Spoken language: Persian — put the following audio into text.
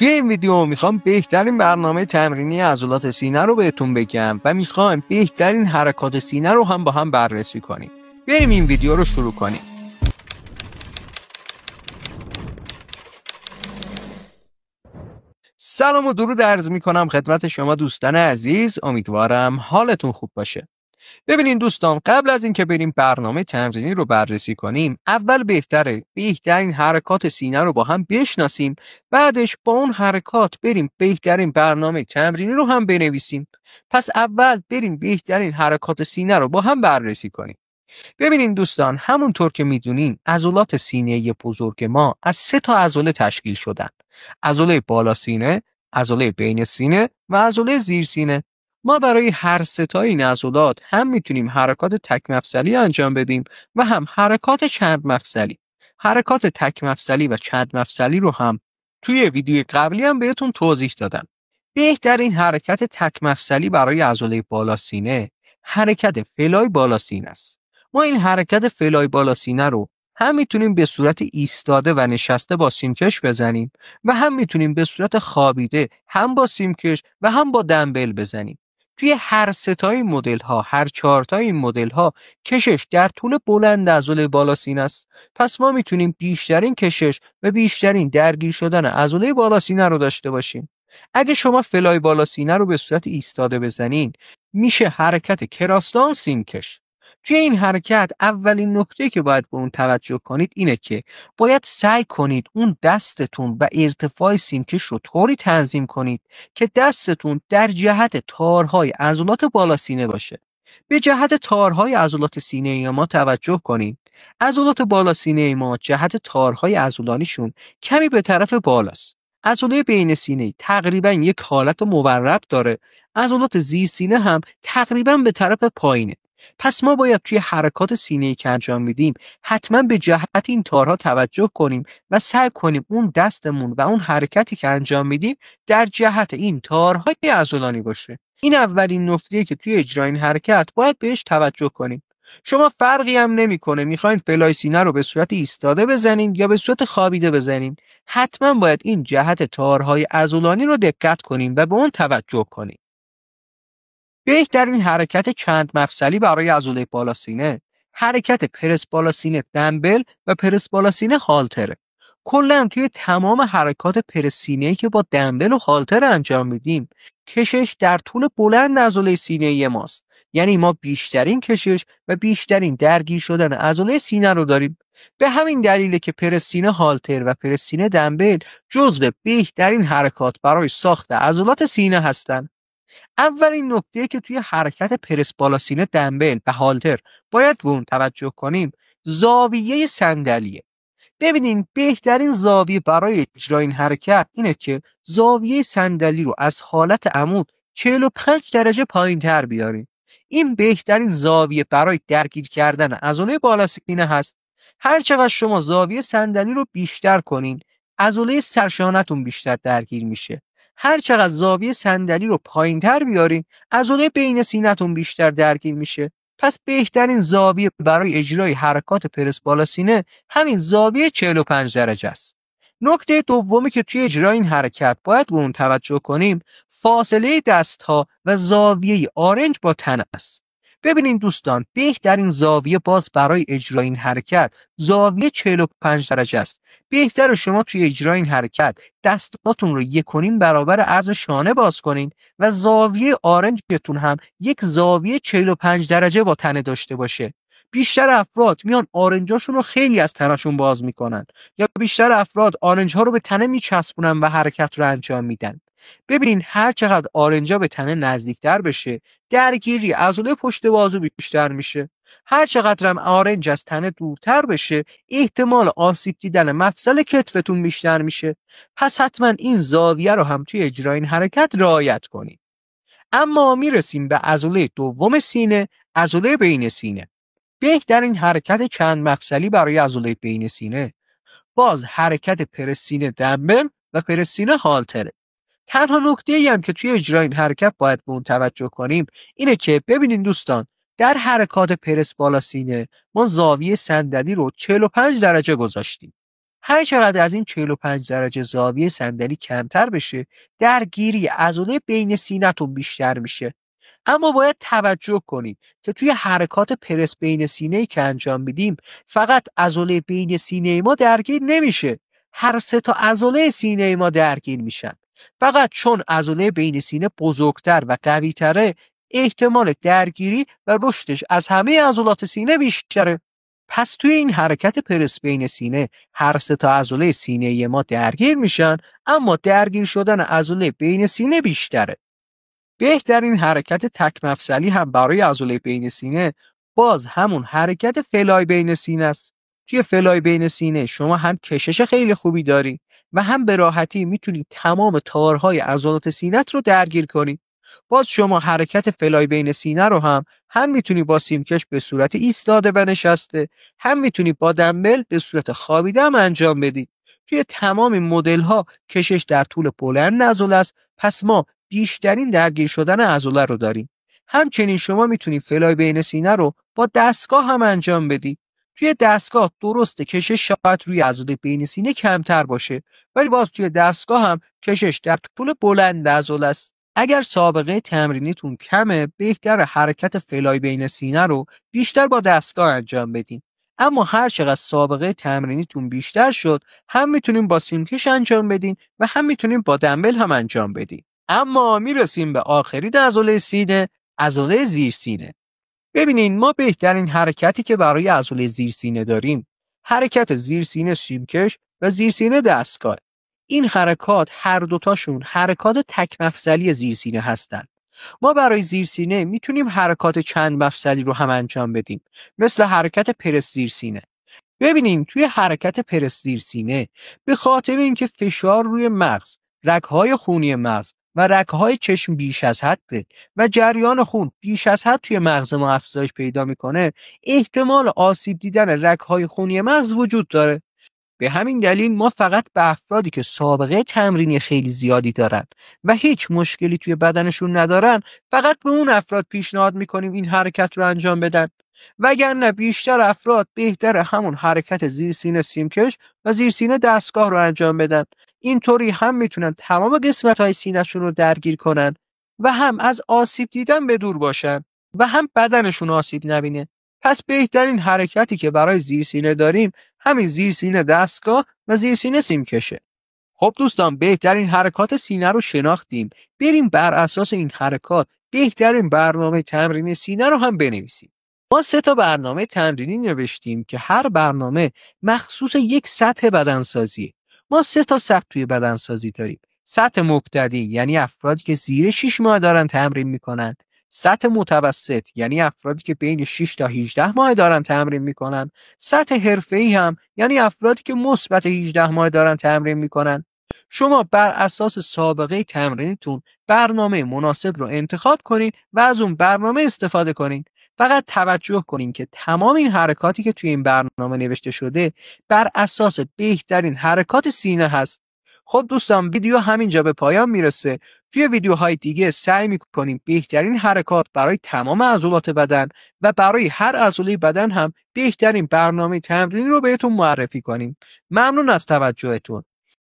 توی این ویدیو میخوام بهترین برنامه تمرینی عضلات سینه رو بهتون بگم و میخوام بهترین حرکات سینه رو هم با هم بررسی کنیم. بریم این ویدیو رو شروع کنیم. سلام و درود عرض میکنم خدمت شما دوستان عزیز. امیدوارم حالتون خوب باشه. ببینین دوستان، قبل از اینکه بریم برنامه تمرینی رو بررسی کنیم، اول بهترین حرکات سینه رو با هم بشناسیم، بعدش با اون حرکات بریم بهترین برنامه تمرینی رو هم بنویسیم. پس اول بریم بهترین حرکات سینه رو با هم بررسی کنیم. ببینین دوستان، همونطور که میدونین عضلات سینه بزرگ ما از 3 تا عضله تشکیل شدن: عضله بالا سینه، عضله بین سینه و عضله زیر سینه. ما برای هر 3 تا این عضلات هم میتونیم حرکات تک مفصلی انجام بدیم و هم حرکات چند مفصلی. حرکات تک مفصلی و چند مفصلی رو هم توی ویدیو قبلی هم بهتون توضیح دادم. بهترین حرکت تک مفصلی برای عضله بالا سینه حرکت فلای بالا سینه است. ما این حرکت فلای بالا سینه رو هم میتونیم به صورت ایستاده و نشسته با سیمکش بزنیم و هم میتونیم به صورت خوابیده هم با سیمکش و هم با دمبل بزنیم. توی هر 3 تا این مدل ها، هر 4 تا این مدل ها کشش در طول بلند عضله بالا سینه است. پس ما میتونیم بیشترین کشش و بیشترین درگیر شدن عضله بالا سینه رو داشته باشیم. اگه شما فلای بالا سینه رو به صورت ایستاده بزنین، میشه حرکت کراستان سیمکش. توی این حرکت اولین نکته که باید به اون توجه کنید اینه که باید سعی کنید اون دستتون و ارتفاع سیمکش رو طوری تنظیم کنید که دستتون در جهت تارهای عضلات بالا سینه باشه. به جهت تارهای عضلات سینه ما توجه کنید. عضلات بالا سینه ما جهت تارهای عضلانیشون کمی به طرف بالاست. عضله بین سینه تقریبا یک حالت مورب داره. عضلات زیر سینه هم تقریبا به طرف پایینه. پس ما باید توی حرکات سینه‌ای که انجام میدیم حتما به جهت این تارها توجه کنیم و سعی کنیم اون دستمون و اون حرکتی که انجام میدیم در جهت این تارهای عضلانی باشه. این اولین نکته‌ای که توی اجرای این حرکت باید بهش توجه کنیم. شما فرقی هم نمی‌کنه میخواین فلای سینه رو به صورت ایستاده بزنین یا به صورت خوابیده بزنین، حتما باید این جهت تارهای عضلانی رو دقت کنیم و به اون توجه کنیم. بهترین حرکت چند مفصلی برای عضله بالا سینه حرکت پرس بالا سینه دمبل و پرس بالا سینه هالتره. کلا توی تمام حرکات پرس سینه‌ای که با دمبل و هالتر انجام میدیم، کشش در طول بلند عضله سینه‌ای ماست. یعنی ما بیشترین کشش و بیشترین درگیر شدن عضله سینه رو داریم. به همین دلیله که پرس سینه هالتر و پرس سینه دمبل جزو بهترین حرکات برای ساخت عضلات سینه هستند. اولین نکته که توی حرکت پرس بالا سینه دمبل و هالتر باید به اون توجه کنیم زاویه صندلیه. ببینین بهترین زاویه برای اجرای این حرکت اینه که زاویه صندلی رو از حالت عمود 45 درجه پایین تر بیاریم. این بهترین زاویه برای درگیر کردن عضله بالا سینه هست. هر چقدر شما زاویه صندلی رو بیشتر کنین، عضله سرشانتون بیشتر درگیر میشه. هر چقدر زاویه صندلی رو پایین‌تر بیارین، عضله بین سینه‌تون بیشتر درگیر میشه. پس بهترین زاویه برای اجرای حرکات پرس بالا سینه همین زاویه 45 درجه است. نکته دومی که توی اجرای این حرکت باید به اون توجه کنیم، فاصله دست‌ها و زاویه آرنج با تن است. ببینین دوستان، بهترین زاویه باز برای اجرای این حرکت زاویه 45 درجه است. بهتره شما توی اجرای این حرکت دستاتون رو 1.5 برابر عرض شانه باز کنین و زاویه آرنجتون هم یک زاویه 45 درجه با تنه داشته باشه. بیشتر افراد میان آرنجاشون رو خیلی از تنشون باز میکنن یا بیشتر افراد آرنج‌ها رو به تنه میچسبونن و حرکت رو انجام میدن. ببینین هر چقدر آرنجا به تنه نزدیکتر بشه، درگیری عضله پشت بازو بیشتر میشه. هر چقدر هم آرنج از تنه دورتر بشه، احتمال آسیب دیدن مفصل کتفتون بیشتر میشه. پس حتما این زاویه رو هم توی اجرای این حرکت رعایت کنید. اما میرسیم به عضله دوم سینه، عضله بین سینه. بهترین حرکت چند مفصلی برای عضله بین سینه باز حرکت پرس سینه دمبل و پرس سینه هالتره. تنها نکته‌ای هم که توی اجرای این حرکت باید به اون توجه کنیم اینه که ببینین دوستان، در حرکات پرس بالا سینه ما زاویه صندلی رو 45 درجه گذاشتیم. هر چقدر از این 45 درجه زاویه صندلی کمتر بشه، درگیری عضله بین سینه‌تون بیشتر میشه. اما باید توجه کنید که توی حرکات پرس بین سینه‌ای که انجام میدیم فقط عضله بین سینه ما درگیر نمیشه، هر سه تا عضله سینه ما درگیر میشن. فقط چون عضله بین سینه بزرگتر و قوی‌تره، احتمال درگیری و رشدش از همه عضلات سینه بیشتره. پس توی این حرکت پرس بین سینه هر سه تا عضله سینه ما درگیر میشن، اما درگیر شدن عضله بین سینه بیشتره. بهترین حرکت تک مفصلی هم برای عضله بین سینه باز همون حرکت فلای بین سینه است. توی فلای بین سینه شما هم کشش خیلی خوبی داری و هم به راحتی میتونی تمام تارهای عضلات سینه‌ت رو درگیر کنی. باز شما حرکت فلای بین سینه رو هم میتونی با سیمکش به صورت ایستاده و نشسته، هم میتونی با دمبل به صورت خوابیده هم انجام بدی. توی تمام مدل ها کشش در طول بلند عضله است، پس ما بیشترین درگیر شدن عضله رو داریم. همچنین شما میتونی فلای بین سینه رو با دستگاه هم انجام بدی. توی دستگاه درسته کشش شاید روی عضله بین سینه کمتر باشه، ولی باز توی دستگاه هم کشش در طول بلند عضله است. اگر سابقه تمرینیتون کمه، بهتر حرکت فلای بین سینه رو بیشتر با دستگاه انجام بدین. اما هر چقدر سابقه تمرینیتون بیشتر شد، هم میتونیم با سیمکش انجام بدین و هم میتونیم با دمبل هم انجام بدین. اما میرسیم به آخرین عضله سینه، عضله زیر سینه. ببینین، ما بهترین حرکتی که برای عضله زیر سینه داریم، حرکت زیر سینه سیمکش و زیر سینه دستگاه. این حرکات هر دوتاشون حرکات تک مفصلی زیر سینه هستن. ما برای زیر سینه میتونیم حرکات چند مفصلی رو هم انجام بدیم، مثل حرکت پرس زیر سینه. ببینین، توی حرکت پرس زیر سینه به خاطر اینکه فشار روی مغز، رگ‌های خونی مغز و رگ‌های چشم بیش از حده و جریان خون بیش از حد توی مغز ما افزایش پیدا میکنه، احتمال آسیب دیدن رگ‌های خونی مغز وجود داره. به همین دلیل ما فقط به افرادی که سابقه تمرینی خیلی زیادی دارن و هیچ مشکلی توی بدنشون ندارن، فقط به اون افراد پیشنهاد میکنیم این حرکت رو انجام بدن. وگرنه بیشتر افراد بهتر همون حرکت زیر سینه سیمکش و زیر سینه دستگاه رو انجام بدن. اینطوری هم میتونن تمام قسمت‌های سینه‌شون رو درگیر کنن و هم از آسیب دیدن به دور باشن و هم بدنشون آسیب نبینه. پس بهترین حرکتی که برای زیر سینه داریم همین زیر سینه دستگاه و زیر سینه سیمکشه. خب دوستان، بهترین حرکات سینه رو شناختیم. بریم بر اساس این حرکات بهترین برنامه تمرین سینه رو هم بنویسیم. ما 3 تا برنامه تمرینی نوشتیم که هر برنامه مخصوص یک سطح بدنسازیه. ما 3 تا سطح توی بدنسازی داریم. سطح مبتدی یعنی افرادی که زیر 6 ماه دارن تمرین میکنن. سطح متوسط یعنی افرادی که بین 6 تا 18 ماه دارن تمرین میکنن. سطح حرفه‌ای هم یعنی افرادی که مثبت 18 ماه دارن تمرین میکنن. شما بر اساس سابقه تمرینتون برنامه مناسب رو انتخاب کنین و از اون برنامه استفاده کنین. فقط توجه کنین که تمام این حرکاتی که توی این برنامه نوشته شده بر اساس بهترین حرکات سینه هست. خب دوستان، ویدیو همینجا به پایان میرسه. توی ویدیوهای دیگه سعی میکنیم بهترین حرکات برای تمام عضلات بدن و برای هر عضله بدن هم بهترین برنامه تمرینی رو بهتون معرفی کنیم. ممنون از توجهتون.